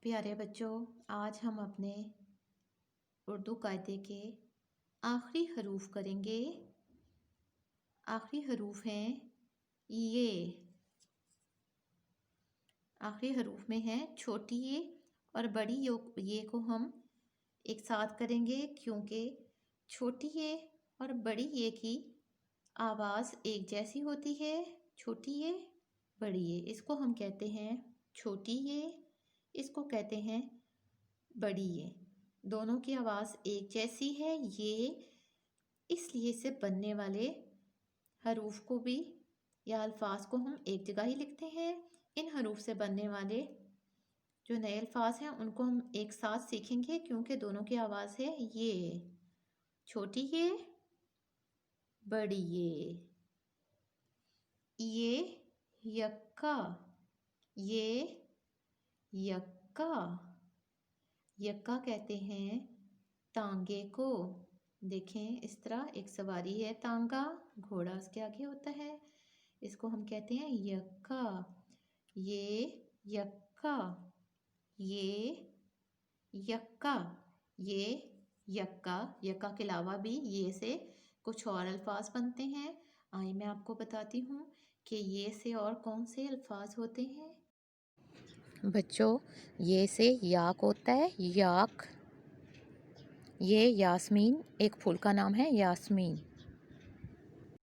प्यारे बच्चों, आज हम अपने उर्दू कायदे के आखिरी हरूफ करेंगे। आखिरी हरूफ हैं ये। आखिरी हरूफ में है छोटी ये और बड़ी ये को हम एक साथ करेंगे, क्योंकि छोटी ये और बड़ी ये की आवाज़ एक जैसी होती है। छोटी ये, बड़ी ये, इसको हम कहते हैं छोटी ये, इसको कहते हैं बड़ी ये। दोनों की आवाज़ एक जैसी है ये, इसलिए से बनने वाले हरूफ को भी या अल्फाज को हम एक जगह ही लिखते हैं। इन हरूफ से बनने वाले जो नए अल्फाज हैं उनको हम एक साथ सीखेंगे, क्योंकि दोनों की आवाज़ है ये। छोटी ये, बड़ी ये यक्का, ये यक्का। यक्का कहते हैं तांगे को। देखें, इस तरह एक सवारी है तांगा, घोड़ा उसके आगे होता है, इसको हम कहते हैं यक्का। ये यक्का, ये यक्का, ये यक्का। यक्का के अलावा भी ये से कुछ और अल्फाज बनते हैं। आइए मैं आपको बताती हूँ कि ये से और कौन से अल्फाज होते हैं। बच्चों, ये से याक होता है, याक। ये यास्मीन, एक फूल का नाम है यास्मीन।